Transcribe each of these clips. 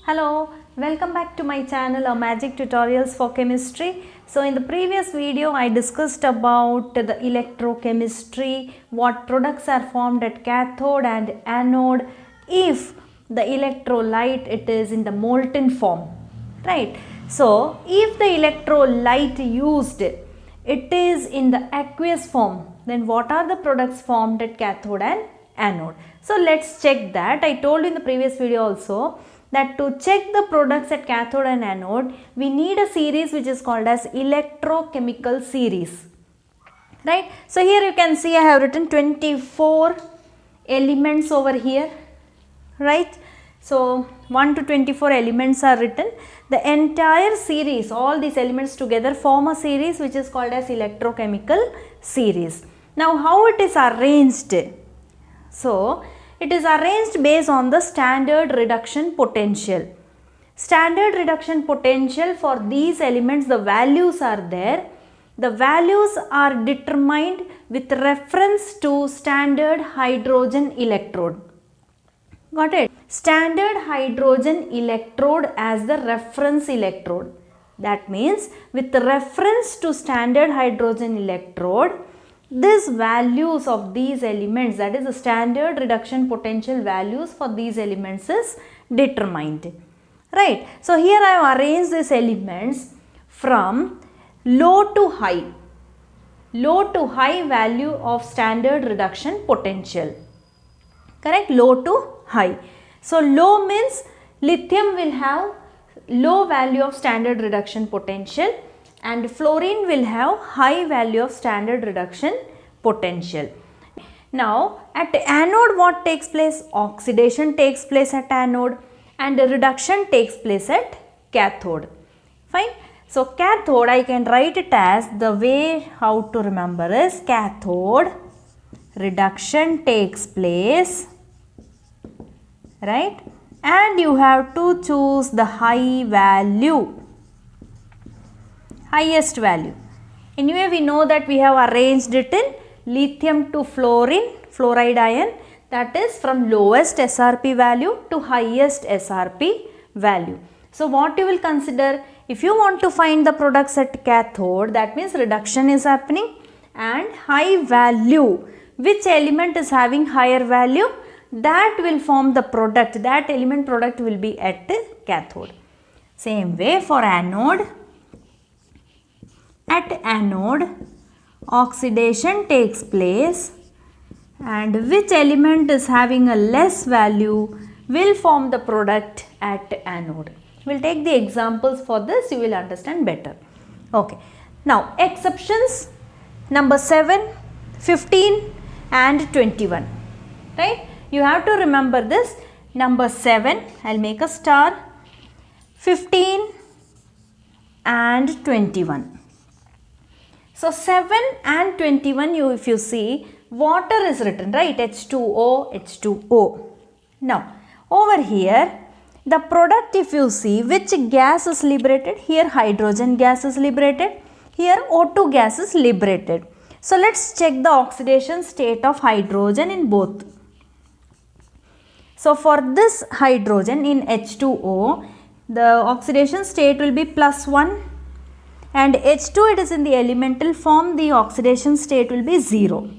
Hello, welcome back to my channel Magic Tutorials for Chemistry. So in the previous video I discussed about the electrochemistry, what products are formed at cathode and anode if the electrolyte it is in the molten form, right? So if the electrolyte used it is in the aqueous form, then what are the products formed at cathode and anode? So let's check that. I told you in the previous video also that to check the products at cathode and anode, we need a series which is called as electrochemical series, right? So here you can see I have written 24 elements over here, right? So 1 to 24 elements are written. The entire series, all these elements together form a series which is called as electrochemical series. Now how it is arranged? So it is arranged based on the standard reduction potential. Standard reduction potential for these elements, the values are there. The values are determined with reference to standard hydrogen electrode. Got it? Standard hydrogen electrode as the reference electrode. That means with reference to standard hydrogen electrode, these values of these elements, that is the standard reduction potential values for these elements is determined, right? So here I have arranged these elements from low to high value of standard reduction potential, correct? Low to high. So low means lithium will have low value of standard reduction potential and fluorine will have high value of standard reduction potential. Now at anode what takes place? Oxidation takes place at anode and reduction takes place at cathode. Fine. So cathode I can write it as, the way how to remember is, cathode reduction takes place, right? And you have to choose the high value, highest value. Anyway, we know that we have arranged it in lithium to fluorine, fluoride ion, that is from lowest SRP value to highest SRP value. So what you will consider, if you want to find the products at cathode, that means reduction is happening and high value, which element is having higher value, that will form the product, that element product will be at cathode. Same way for anode. At anode, oxidation takes place and which element is having a less value will form the product at anode. We will take the examples for this, you will understand better. Okay. Now exceptions number 7, 15 and 21, right? You have to remember this. Number 7, I will make a star, 15 and 21. So 7 and 21, if you see, water is written, right? H2O, H2O. Now over here the product, if you see, which gas is liberated? Here hydrogen gas is liberated, here O2 gas is liberated. So let's check the oxidation state of hydrogen in both. So for this hydrogen in H2O, the oxidation state will be +1 and H2 it is in the elemental form, the oxidation state will be 0.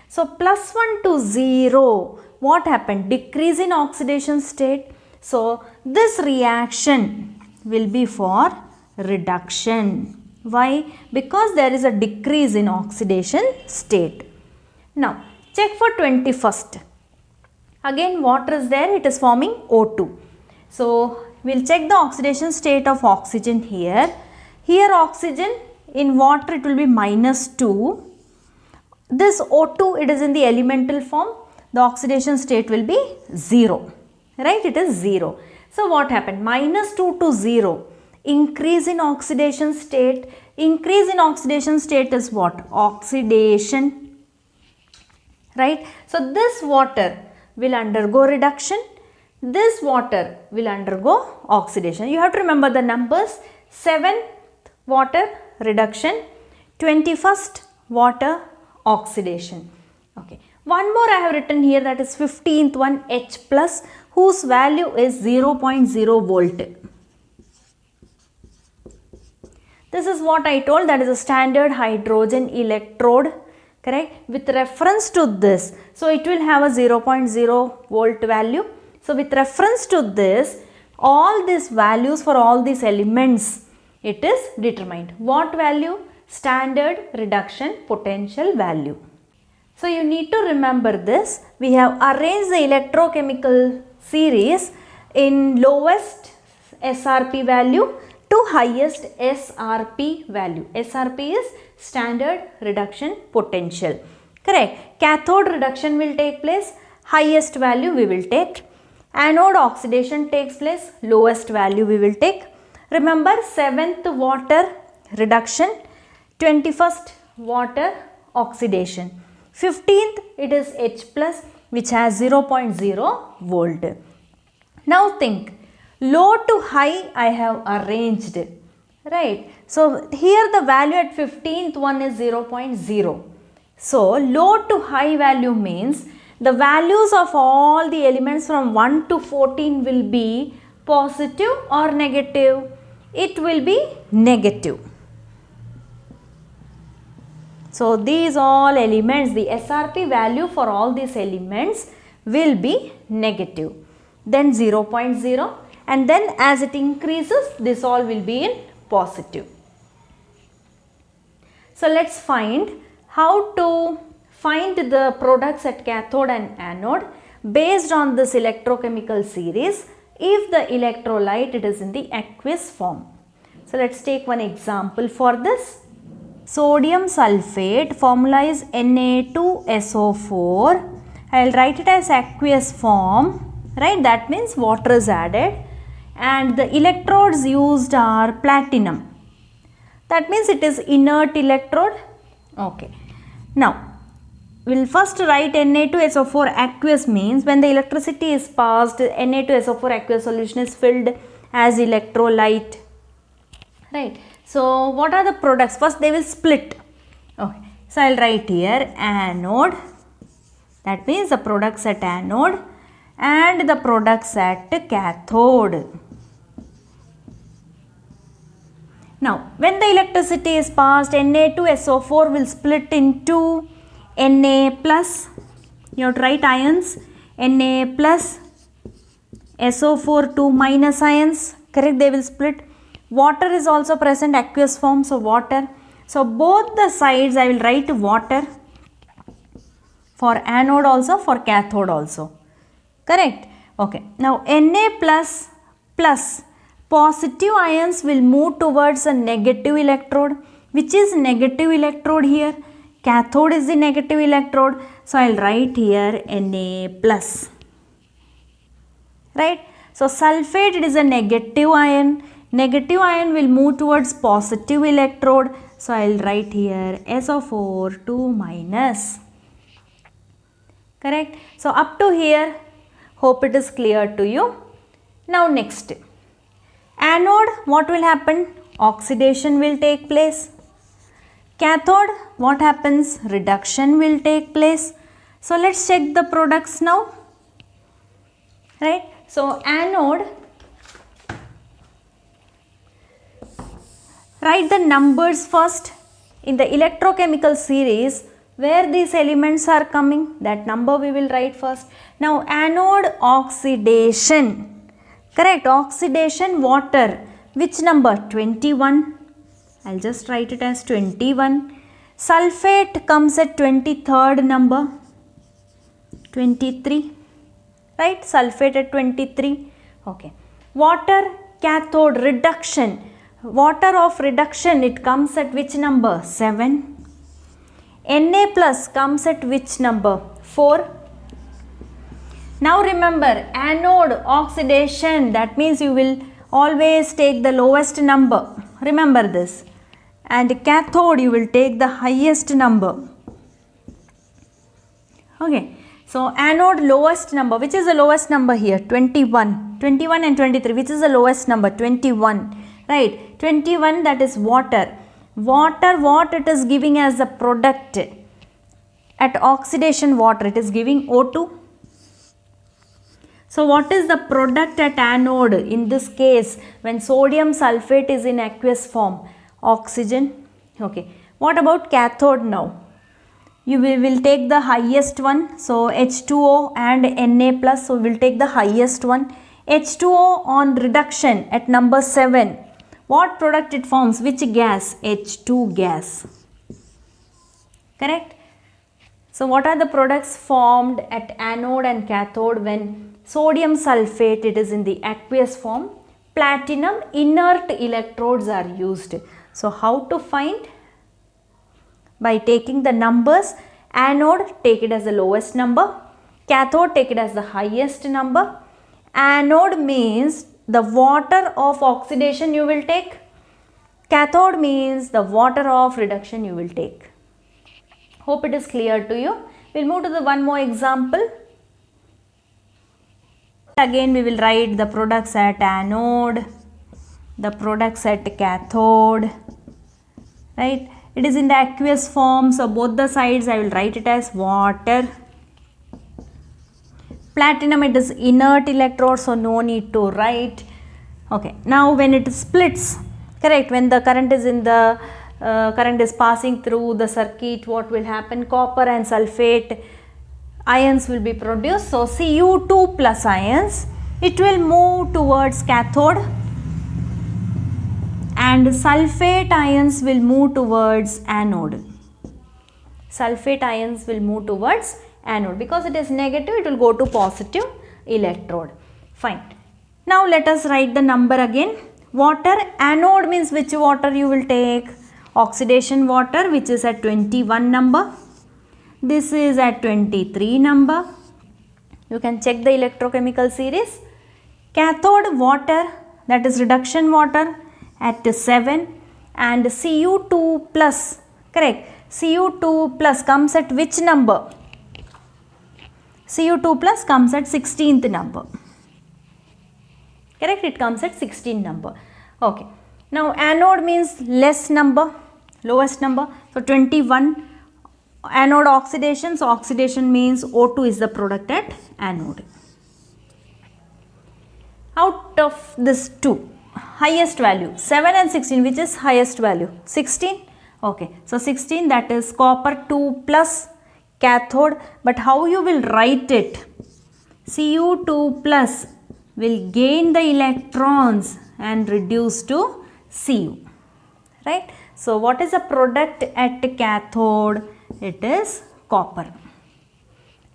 So +1 to 0, what happened? Decrease in oxidation state. So this reaction will be for reduction. Why? Because there is a decrease in oxidation state. Now check for 21st. Again water is there, it is forming O2. So we will check the oxidation state of oxygen here. Here oxygen, in water it will be -2. This O2 it is in the elemental form, the oxidation state will be 0, right? It is 0. So what happened? -2 to 0, increase in oxidation state. Increase in oxidation state is what? Oxidation, right? So this water will undergo reduction, this water will undergo oxidation. You have to remember the numbers: 7th water reduction, 21st water oxidation. Okay. One more I have written here, that is 15th one, H plus. whose value is 0.0 volt. This is what I told, that is a standard hydrogen electrode, correct, with reference to this. So it will have a 0.0 volt value. So with reference to this, all these values for all these elements, it is determined. What value? Standard reduction potential value. So you need to remember this. We have arranged the electrochemical series in lowest SRP value to highest SRP value. SRP is standard reduction potential. Correct. Cathode reduction will take place. Highest value we will take. Anode oxidation takes place. Lowest value we will take. Remember 7th water reduction, 21st water oxidation. 15th it is H plus which has 0.0 volt. Now think, low to high I have arranged, right. So here the value at 15th one is 0.0. So low to high value means the values of all the elements from 1 to 14 will be positive or negative? It will be negative. So these all elements, the SRP value for all these elements will be negative. Then 0.0, and then as it increases, this all will be in positive. So let's find how to find the products at cathode and anode based on this electrochemical series if the electrolyte it is in the aqueous form. So let's take one example for this. Sodium sulfate, formula is Na2SO4. I will write it as aqueous form, right, that means water is added, and the electrodes used are platinum, that means it is inert electrode. Okay. Now we will first write Na2SO4 aqueous means when the electricity is passed, Na2SO4 aqueous solution is filled as electrolyte, right. So what are the products? First they will split. Okay. So I will write here anode, that means the products at anode and the products at cathode. Now when the electricity is passed, Na2SO4 will split into Na plus, you have to write ions, Na plus, SO4 2 minus ions, correct, they will split. Water is also present, aqueous form, so water. So both the sides I will write water for anode also, for cathode also, correct. Okay. Now Na plus plus, positive ions will move towards a negative electrode. Which is negative electrode here? Cathode is the negative electrode. So I will write here Na plus, right. So sulfate, it is a negative ion. Negative ion will move towards positive electrode. So I will write here SO4 2 minus. Correct. So up to here, hope it is clear to you. Now next, anode, what will happen? Oxidation will take place. Cathode, what happens? Reduction will take place. So let's check the products now, right. So anode, write the numbers first in the electrochemical series where these elements are coming, that number we will write first. Now anode oxidation, correct, oxidation water, which number? 21, I will just write it as 21. Sulfate comes at 23rd number, 23, right, sulfate at 23, okay. Water cathode reduction, water of reduction, it comes at which number? 7. Na plus comes at which number? 4. Now remember, anode oxidation, that means you will always take the lowest number, remember this, and cathode you will take the highest number. Okay. So anode lowest number, which is the lowest number here? 21. 21 and 23, which is the lowest number? 21. Right, 21, that is water. Water, what it is giving as a product? At oxidation water, it is giving O2. So what is the product at anode in this case when sodium sulfate is in aqueous form? Oxygen. Okay. What about cathode now? You will take the highest one. So H2O and Na plus. So we will take the highest one. H2O on reduction at number 7. What product it forms? Which gas? H2 gas. Correct? So what are the products formed at anode and cathode when sodium sulfate it is in the aqueous form? Platinum inert electrodes are used. So how to find? By taking the numbers. Anode, take it as the lowest number. Cathode, take it as the highest number. Anode means the water of oxidation you will take. Cathode means the water of reduction you will take. Hope it is clear to you. We'll move to the one more example. Again we will write the products at anode, the products at cathode, right? It is in the aqueous form, so both the sides I will write it as water. Platinum, it is inert electrode, so no need to write. Okay, now when it splits, correct, when the current is in the current is passing through the circuit, what will happen? Copper and sulfate ions will be produced. So Cu2 plus ions, it will move towards cathode, and sulfate ions will move towards anode. Sulfate ions will move towards anode because it is negative, it will go to positive electrode. Fine. Now let us write the number again. Water, anode means which water you will take? Oxidation water, which is at 21 number. This is at 23 number. You can check the electrochemical series. Cathode water, that is reduction water, at 7, and Cu2 plus, correct, Cu2 plus comes at which number? Cu2 plus comes at 16th number. Correct, it comes at 16th number. Okay. Now anode means less number, lowest number. So 21 anode oxidation. So oxidation means O2 is the product at anode. Out of this two, highest value 7 and 16, which is highest value? 16. Okay. So 16, that is copper 2 plus cathode, but how you will write it? Cu2 plus will gain the electrons and reduce to Cu, right? So what is the product at cathode? It is copper.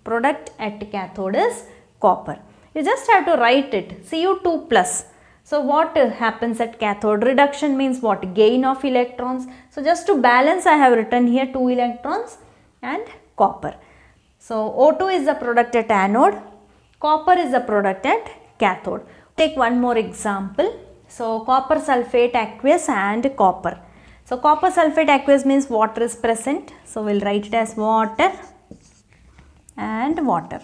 Product at cathode is copper. You just have to write it, Cu2 plus. So what happens at cathode? Reduction means what? Gain of electrons. So just to balance, I have written here 2 electrons and copper. So O2 is the product at anode, copper is the product at cathode. Take one more example. So copper sulfate aqueous and copper. So copper sulfate aqueous means water is present. So we'll write it as water and water.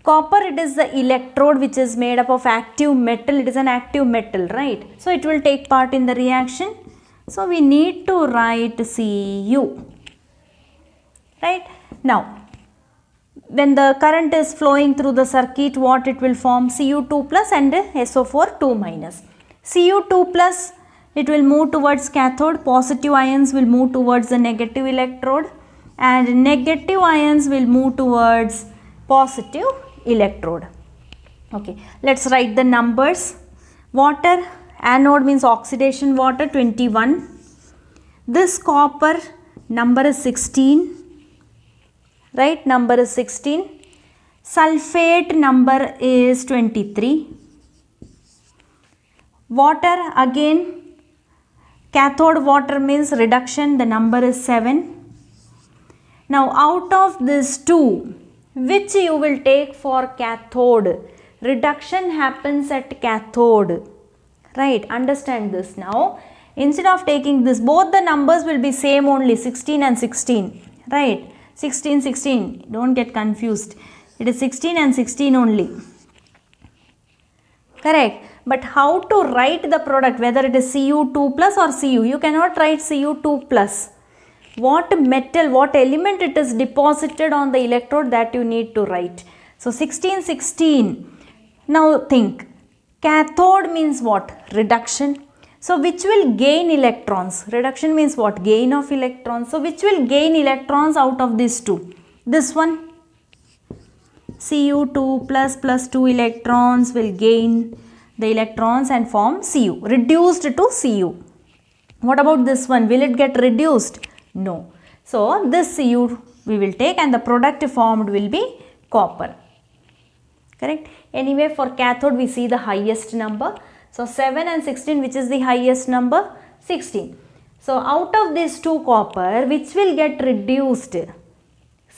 Copper, it is the electrode which is made up of active metal. It is an active metal, right? So it will take part in the reaction. So we need to write Cu, right? Now, when the current is flowing through the circuit, what it will form? Cu2 plus and SO4 2 minus. Cu2 plus, it will move towards cathode. Positive ions will move towards the negative electrode, and negative ions will move towards positive electrode. Okay, let's write the numbers. Water, anode means oxidation water, 21. This copper number is 16, right? Number is 16. Sulfate number is 23. Water, again cathode water means reduction, the number is 7. Now out of this two, which you will take for cathode? Reduction happens at cathode, right? Understand this now. Instead of taking this, both the numbers will be same only, 16 and 16, right? 16, 16, don't get confused. It is 16 and 16 only, correct? But how to write the product, whether it is Cu2 plus or Cu? You cannot write Cu2 plus. What metal, what element it is deposited on the electrode, that you need to write. So 16, 16. Now think, cathode means what? Reduction. So which will gain electrons? Reduction means what? Gain of electrons. So which will gain electrons out of these two? This one, Cu2 plus 2 electrons will gain the electrons and form Cu, reduced to Cu. What about this one? Will it get reduced? No. So this Cu we will take and the product formed will be copper. Correct? Anyway, for cathode we see the highest number. So 7 and 16, which is the highest number? 16. So out of these two copper, which will get reduced?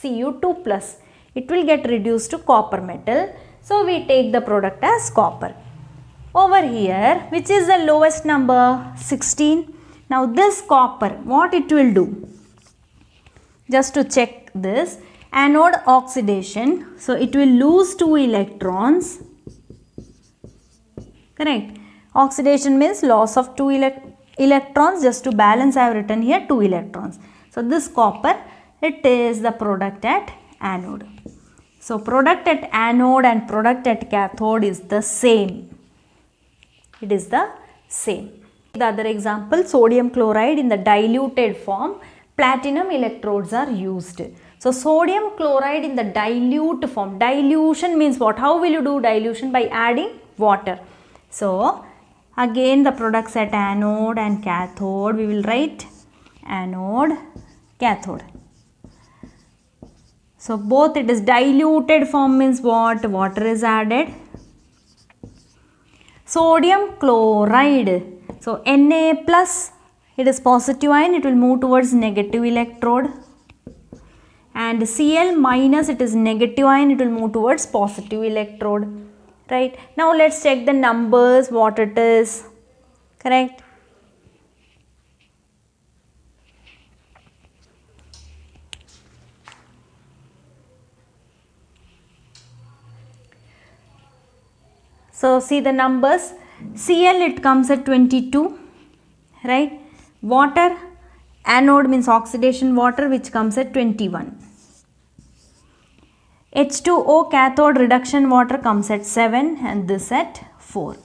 Cu2 plus. It will get reduced to copper metal. So we take the product as copper. Over here, which is the lowest number? 16. Now this copper, what it will do? Just to check this, anode oxidation. So it will lose 2 electrons. Correct? Oxidation means loss of 2 electrons. Just to balance, I have written here 2 electrons. So this copper, it is the product at anode. So product at anode and product at cathode is the same. It is the same. The other example, sodium chloride in the diluted form, platinum electrodes are used. So sodium chloride in the dilute form. Dilution means what? How will you do dilution? By adding water. So again the products at anode and cathode, we will write anode, cathode. So both it is diluted form means what? Water is added. Sodium chloride. So Na plus, it is positive ion, it will move towards negative electrode. And Cl minus, it is negative ion, it will move towards positive electrode. Right. Now let's check the numbers, what it is. Correct. So see the numbers. Cl, it comes at 22. Right. Water, anode means oxidation water, which comes at 21. H2O, cathode reduction water, comes at 7 and this at 4.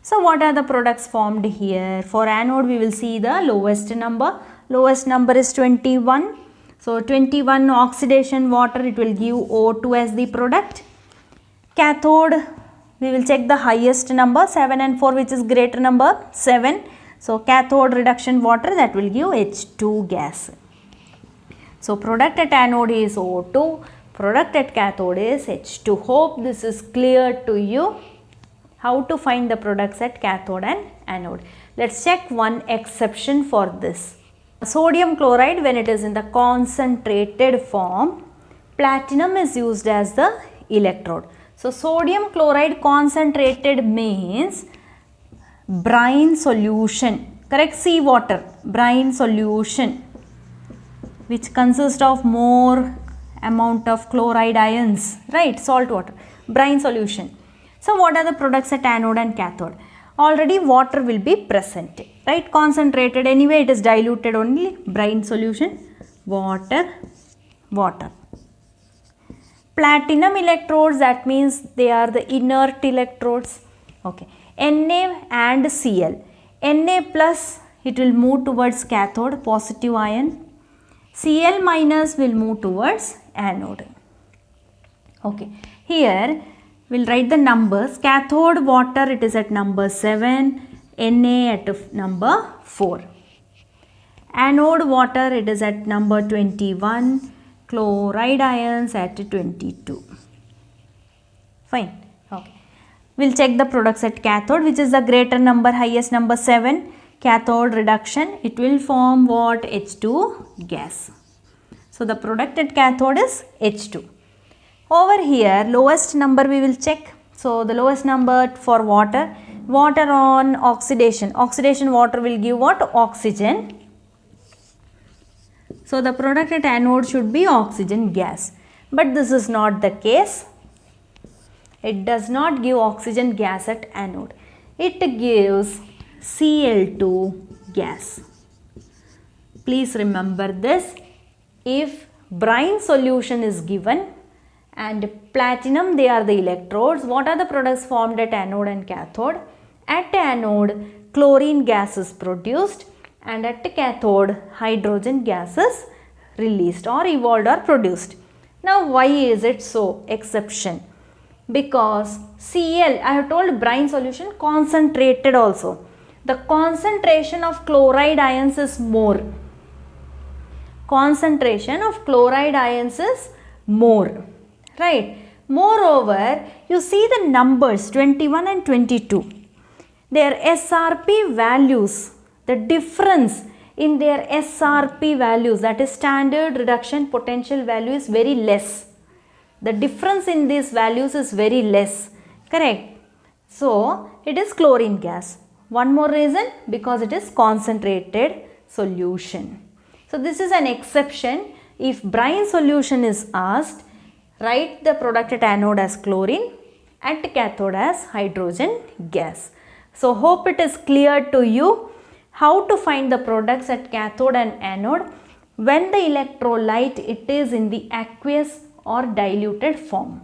So what are the products formed here? For anode we will see the lowest number. Lowest number is 21. So 21 oxidation water, it will give O2 as the product. Cathode, we will check the highest number, 7 and 4, which is greater number, 7. So cathode reduction water, that will give H2 gas. So product at anode is O2. Product at cathode is H2. Hope this is clear to you. How to find the products at cathode and anode. Let's check one exception for this. Sodium chloride, when it is in the concentrated form, platinum is used as the electrode. So sodium chloride concentrated means brine solution. Correct? Sea water, brine solution, which consists of more amount of chloride ions, right? Salt water, brine solution. So what are the products at anode and cathode? Already water will be present, right? Concentrated, anyway it is diluted only, brine solution, water, water. Platinum electrodes, that means they are the inert electrodes. Okay. Na and Cl. Na plus, it will move towards cathode, positive ion. Cl minus will move towards anode. Okay. Here we will write the numbers. Cathode water, it is at number 7. Na at number 4. Anode water, it is at number 21. Chloride ions at 22. Fine. Okay. We will check the products at cathode, which is the greater number, highest number, 7. Cathode reduction, it will form what? H2 gas. So the product at cathode is H2. Over here, lowest number we will check. So the lowest number for water. Water on oxidation. Oxidation water will give what? Oxygen. So the product at anode should be oxygen gas. But this is not the case. It does not give oxygen gas at anode. It gives Cl2 gas. Please remember this. If brine solution is given and platinum, they are the electrodes. What are the products formed at anode and cathode? At anode, chlorine gas is produced, and at cathode, hydrogen gas is released or evolved or produced. Now why is it so? Exception. Because Cl, I have told brine solution concentrated also. The concentration of chloride ions is more. Concentration of chloride ions is more. Right. Moreover, you see the numbers 21 and 22. Their SRP values, the difference in their SRP values, that is standard reduction potential value, is very less. The difference in these values is very less. Correct. So, it is chlorine gas. One more reason, because it is concentrated solution. So, this is an exception. If brine solution is asked, write the product at anode as chlorine, at cathode as hydrogen gas. So, hope it is clear to you how to find the products at cathode and anode when the electrolyte it is in the aqueous or diluted form,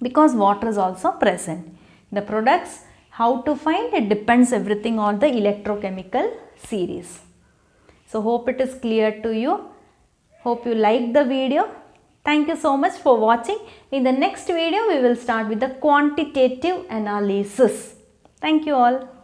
because water is also present. The products, how to find, it depends everything on the electrochemical series. So, hope it is clear to you. Hope you liked the video. Thank you so much for watching. In the next video, we will start with the quantitative analysis. Thank you all.